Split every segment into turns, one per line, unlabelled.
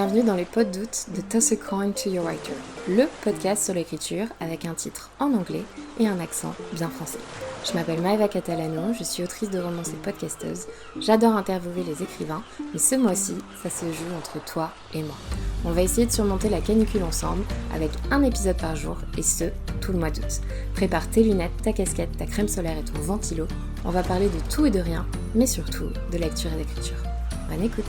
Bienvenue dans les pods d'août de Toss a Coin to Your Writer, le podcast sur l'écriture avec un titre en anglais et un accent bien français. Je m'appelle Maëva Catalano, je suis autrice de romans et podcasteuse. J'adore interviewer les écrivains, mais ce mois-ci, ça se joue entre toi et moi. On va essayer de surmonter la canicule ensemble avec un épisode par jour et ce, tout le mois d'août. Prépare tes lunettes, ta casquette, ta crème solaire et ton ventilo. On va parler de tout et de rien, mais surtout de lecture et d'écriture. Bonne écoute!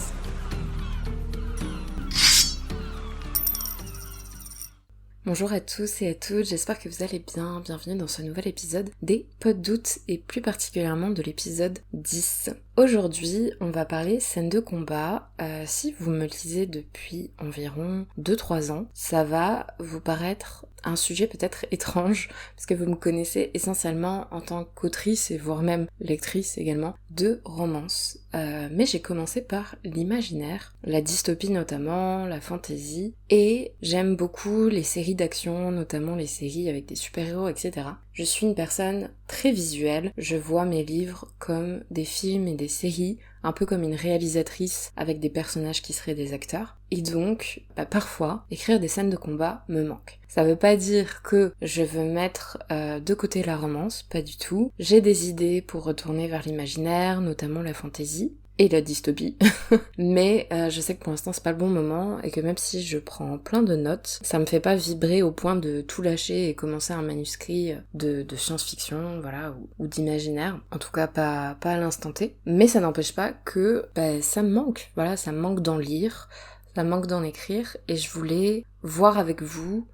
Bonjour à tous et à toutes, j'espère que vous allez bien. Bienvenue dans ce nouvel épisode des pods d'août et plus particulièrement de l'épisode 10. Aujourd'hui, on va parler scène de combat. Si vous me lisez depuis environ 2-3 ans, ça va vous paraître un sujet peut-être étrange, parce que vous me connaissez essentiellement en tant qu'autrice et voire même lectrice également de romances. Mais j'ai commencé par l'imaginaire, la dystopie notamment, la fantasy, et j'aime beaucoup les séries d'action, notamment les séries avec des super-héros, etc. Je suis une personne très visuelle, je vois mes livres comme des films et des séries, un peu comme une réalisatrice avec des personnages qui seraient des acteurs. Et donc, parfois, écrire des scènes de combat me manque. Ça veut pas dire que je veux mettre de côté la romance, pas du tout. J'ai des idées pour retourner vers l'imaginaire, notamment la fantasy et la dystopie. Mais je sais que pour l'instant c'est pas le bon moment et que même si je prends plein de notes, ça me fait pas vibrer au point de tout lâcher et commencer un manuscrit de science-fiction, voilà, ou d'imaginaire. En tout cas pas à l'instant T. Mais ça n'empêche pas que ça me manque. Voilà, ça me manque d'en lire, ça me manque d'en écrire et je voulais voir avec vous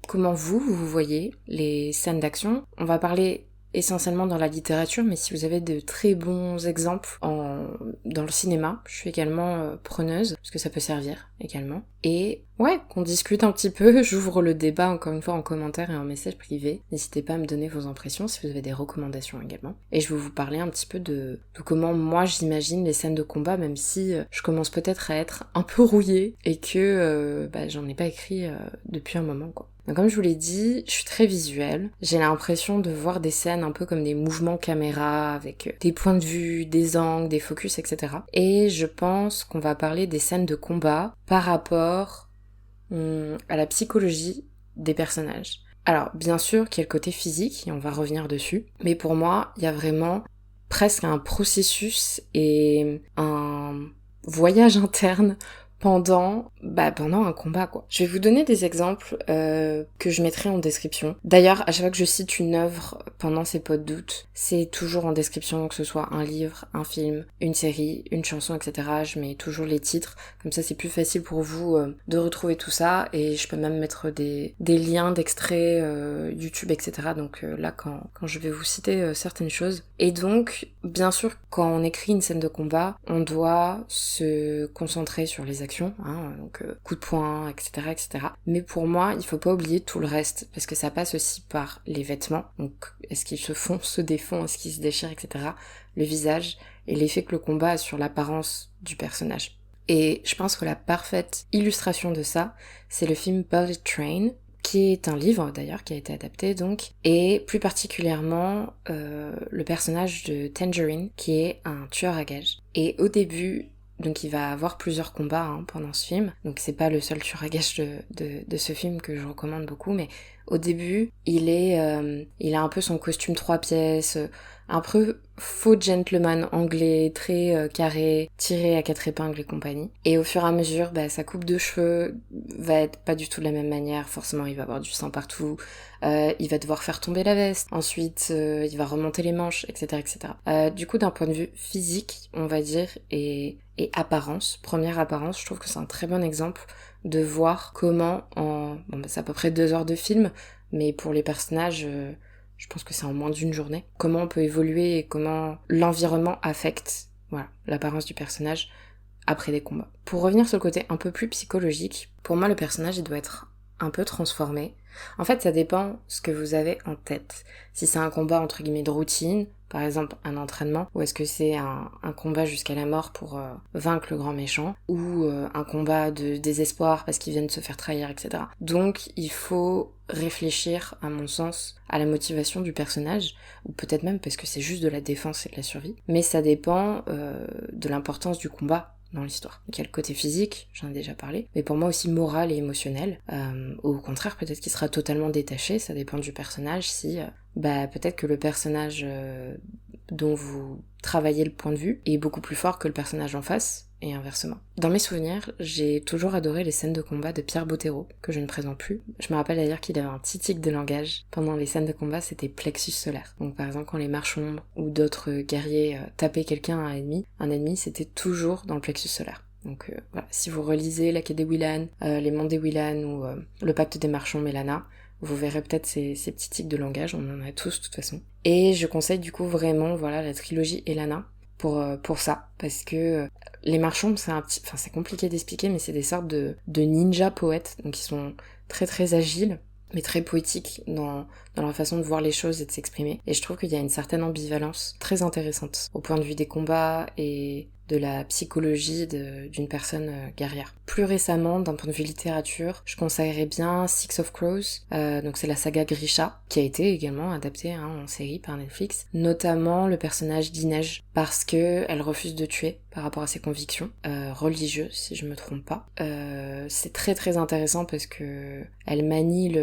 comment vous voyez les scènes d'action. On va parler essentiellement dans la littérature, mais si vous avez de très bons exemples dans le cinéma, je suis également preneuse, parce que ça peut servir également. Et ouais, qu'on discute un petit peu, j'ouvre le débat encore une fois en commentaire et en message privé. N'hésitez pas à me donner vos impressions si vous avez des recommandations également. Et je vais vous parler un petit peu de comment moi j'imagine les scènes de combat, même si je commence peut-être à être un peu rouillée et que j'en ai pas écrit depuis un moment quoi. Donc comme je vous l'ai dit, je suis très visuelle. J'ai l'impression de voir des scènes un peu comme des mouvements caméra, avec des points de vue, des angles, des focus, etc. Et je pense qu'on va parler des scènes de combat par rapport à la psychologie des personnages. Alors bien sûr qu'il y a le côté physique, et on va revenir dessus, mais pour moi, il y a vraiment presque un processus et un voyage interne pendant un combat quoi. Je vais vous donner des exemples que je mettrai en description. D'ailleurs, à chaque fois que je cite une œuvre pendant ces pods d'août, c'est toujours en description, que ce soit un livre, un film, une série, une chanson, etc. Je mets toujours les titres, comme ça c'est plus facile pour vous de retrouver tout ça, et je peux même mettre des liens d'extraits YouTube, etc. Donc là quand je vais vous citer certaines choses. Et donc, bien sûr, quand on écrit une scène de combat, on doit se concentrer sur les actions, donc coup de poing, etc., etc. Mais pour moi, il faut pas oublier tout le reste, parce que ça passe aussi par les vêtements, donc est-ce qu'ils se font, se défont, est-ce qu'ils se déchirent, etc., le visage, et l'effet que le combat a sur l'apparence du personnage. Et je pense que la parfaite illustration de ça, c'est le film Bullet Train, qui est un livre d'ailleurs, qui a été adapté donc, et plus particulièrement le personnage de Tangerine, qui est un tueur à gages. Et au début, donc il va avoir plusieurs combats pendant ce film, donc c'est pas le seul tueur à gages de ce film que je recommande beaucoup, mais au début, il a un peu son costume 3 pièces, un peu faux gentleman anglais, très carré, tiré à 4 épingles et compagnie. Et au fur et à mesure, sa coupe de cheveux va être pas du tout de la même manière, forcément il va avoir du sang partout, il va devoir faire tomber la veste, ensuite il va remonter les manches, etc. etc. Du coup, d'un point de vue physique, on va dire, et apparence, première apparence, je trouve que c'est un très bon exemple de voir comment c'est à peu près 2 heures de film, mais pour les personnages, je pense que c'est en moins d'une journée, comment on peut évoluer et comment l'environnement affecte, l'apparence du personnage après des combats. Pour revenir sur le côté un peu plus psychologique, pour moi le personnage il doit être un peu transformé. En fait, ça dépend ce que vous avez en tête. Si c'est un combat entre guillemets de routine, par exemple un entraînement, ou est-ce que c'est un combat jusqu'à la mort pour vaincre le grand méchant, ou un combat de désespoir parce qu'ils viennent de se faire trahir, etc. Donc il faut réfléchir, à mon sens, à la motivation du personnage, ou peut-être même parce que c'est juste de la défense et de la survie, mais ça dépend de l'importance du combat dans l'histoire. Donc il y a le côté physique, j'en ai déjà parlé, mais pour moi aussi moral et émotionnel. Ou au contraire, peut-être qu'il sera totalement détaché, ça dépend du personnage, si peut-être que le personnage dont vous travaillez le point de vue est beaucoup plus fort que le personnage en face, et inversement. Dans mes souvenirs, j'ai toujours adoré les scènes de combat de Pierre Bottero, que je ne présente plus. Je me rappelle d'ailleurs qu'il avait un petit tic de langage. Pendant les scènes de combat, c'était plexus solaire. Donc par exemple, quand les marches ombres ou d'autres guerriers tapaient quelqu'un, un ennemi, c'était toujours dans le plexus solaire. Donc voilà, si vous relisez La Quai des Willan, Les Mondes des Willan ou Le Pacte des Marchands Mélana, vous verrez peut-être ces petits tics de langage, on en a tous de toute façon. Et je conseille du coup vraiment la trilogie Elana pour ça, parce que les marchands, c'est compliqué d'expliquer, mais c'est des sortes de ninja poètes, donc ils sont très très agiles, mais très poétiques dans leur façon de voir les choses et de s'exprimer. Et je trouve qu'il y a une certaine ambivalence très intéressante au point de vue des combats et de la psychologie d'une personne guerrière. Plus récemment, d'un point de vue littérature, je conseillerais bien Six of Crows, donc c'est la saga Grisha, qui a été également adaptée en série par Netflix, notamment le personnage d'Inej, parce que elle refuse de tuer par rapport à ses convictions religieuses, si je me trompe pas. C'est très très intéressant parce que elle manie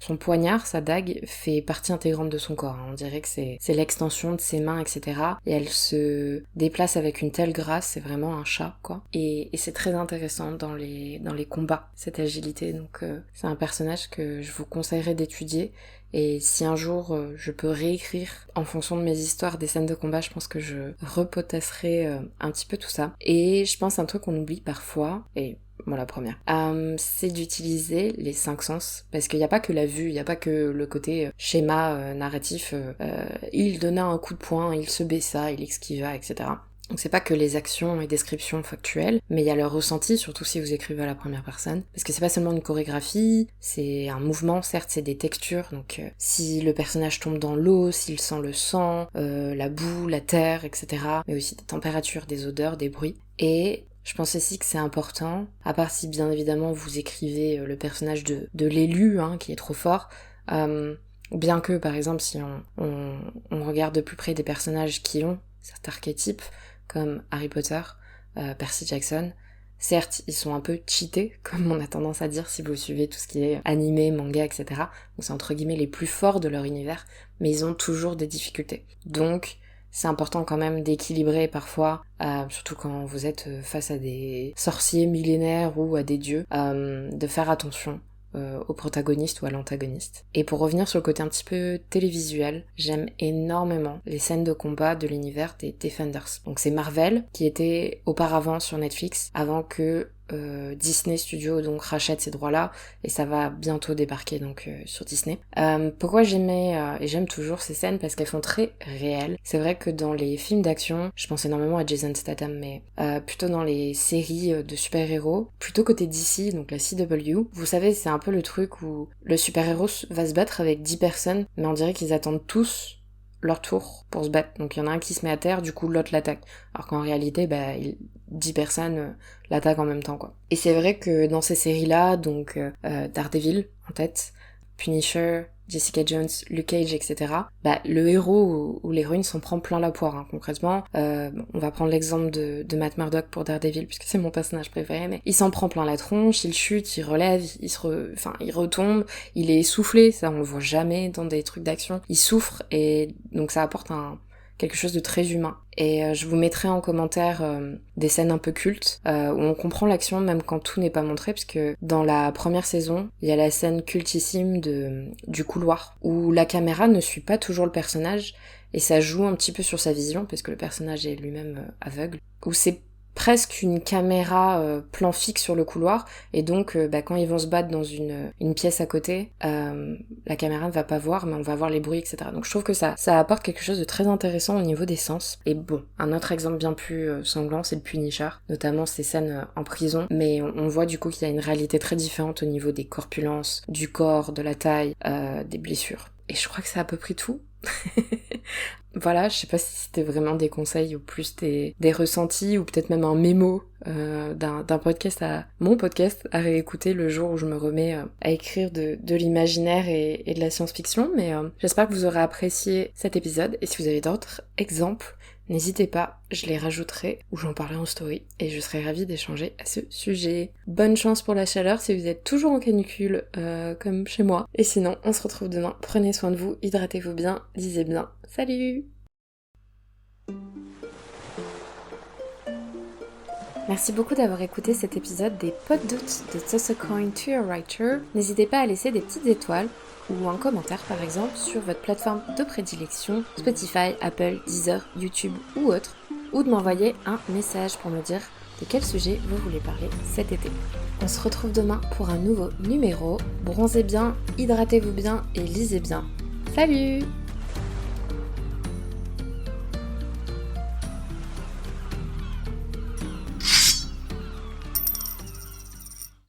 son poignard, sa dague, fait partie intégrante de son corps. On dirait que c'est l'extension de ses mains, etc. Et elle se déplace avec une telle grâce, c'est vraiment un chat, quoi. Et c'est très intéressant dans les combats, cette agilité. Donc c'est un personnage que je vous conseillerais d'étudier. Et si un jour je peux réécrire en fonction de mes histoires des scènes de combat, je pense que je repotasserai un petit peu tout ça. Et je pense un truc qu'on oublie parfois, et bon, la première, c'est d'utiliser les 5 sens, parce qu'il n'y a pas que la vue, il n'y a pas que le côté schéma narratif, il donna un coup de poing, il se baissa, il esquiva, etc. Donc c'est pas que les actions et descriptions factuelles, mais il y a le ressenti, surtout si vous écrivez à la première personne, parce que c'est pas seulement une chorégraphie, c'est un mouvement, certes c'est des textures, donc si le personnage tombe dans l'eau, s'il sent le sang, la boue, la terre, etc., mais aussi des températures, des odeurs, des bruits, et je pense aussi que c'est important, à part si bien évidemment vous écrivez le personnage de l'élu, qui est trop fort, bien que par exemple si on regarde de plus près des personnages qui ont cet archétype, comme Harry Potter, Percy Jackson, certes ils sont un peu cheatés, comme on a tendance à dire si vous suivez tout ce qui est animé, manga, etc. Donc c'est entre guillemets les plus forts de leur univers, mais ils ont toujours des difficultés. Donc c'est important quand même d'équilibrer parfois, surtout quand vous êtes face à des sorciers millénaires ou à des dieux, de faire attention au protagoniste ou à l'antagoniste. Et pour revenir sur le côté un petit peu télévisuel, j'aime énormément les scènes de combat de l'univers des Defenders. Donc c'est Marvel qui était auparavant sur Netflix avant que Disney Studios donc rachète ces droits-là et ça va bientôt débarquer donc sur Disney. Pourquoi j'aimais et j'aime toujours ces scènes parce qu'elles font très réelles. C'est vrai que dans les films d'action, je pense énormément à Jason Statham, mais plutôt dans les séries de super-héros, plutôt côté DC, donc la CW, vous savez c'est un peu le truc où le super-héros va se battre avec 10 personnes, mais on dirait qu'ils attendent tous leur tour pour se battre. Donc il y en a un qui se met à terre, du coup l'autre l'attaque. Alors qu'en réalité, 10 personnes l'attaquent en même temps, quoi. Et c'est vrai que dans ces séries-là, donc Daredevil en tête, Punisher, Jessica Jones, Luke Cage, etc., le héros ou l'héroïne s'en prend plein la poire, concrètement. On va prendre l'exemple de Matt Murdock pour Daredevil, puisque c'est mon personnage préféré, mais il s'en prend plein la tronche, il chute, il relève, il retombe, il est essoufflé, ça on le voit jamais dans des trucs d'action, il souffre, et donc ça apporte quelque chose de très humain. Et je vous mettrai en commentaire des scènes un peu cultes, où on comprend l'action même quand tout n'est pas montré, parce que dans la première saison, il y a la scène cultissime du couloir, où la caméra ne suit pas toujours le personnage, et ça joue un petit peu sur sa vision, parce que le personnage est lui-même aveugle, où c'est presque une caméra plan fixe sur le couloir, et donc quand ils vont se battre dans une pièce à côté, la caméra ne va pas voir, mais on va voir les bruits, etc. Donc je trouve que ça apporte quelque chose de très intéressant au niveau des sens. Et bon, un autre exemple bien plus sanglant, c'est le Punisher, notamment ces scènes en prison, mais on voit du coup qu'il y a une réalité très différente au niveau des corpulences, du corps, de la taille, des blessures. Et je crois que c'est à peu près tout. Voilà, je sais pas si c'était vraiment des conseils ou plus des ressentis ou peut-être même un mémo d'un podcast mon podcast à réécouter le jour où je me remets à écrire de l'imaginaire et de la science-fiction, mais j'espère que vous aurez apprécié cet épisode et si vous avez d'autres exemples, n'hésitez pas, je les rajouterai ou j'en parlerai en story et je serai ravie d'échanger à ce sujet. Bonne chance pour la chaleur si vous êtes toujours en canicule comme chez moi. Et sinon, on se retrouve demain. Prenez soin de vous, hydratez-vous bien, lisez bien. Salut! Merci beaucoup d'avoir écouté cet épisode des Pod Doutes de Toss a Coin to Your Writer. N'hésitez pas à laisser des petites étoiles ou un commentaire par exemple sur votre plateforme de prédilection, Spotify, Apple, Deezer, YouTube ou autre, ou de m'envoyer un message pour me dire de quel sujet vous voulez parler cet été. On se retrouve demain pour un nouveau numéro. Bronzez bien, hydratez-vous bien et lisez bien. Salut!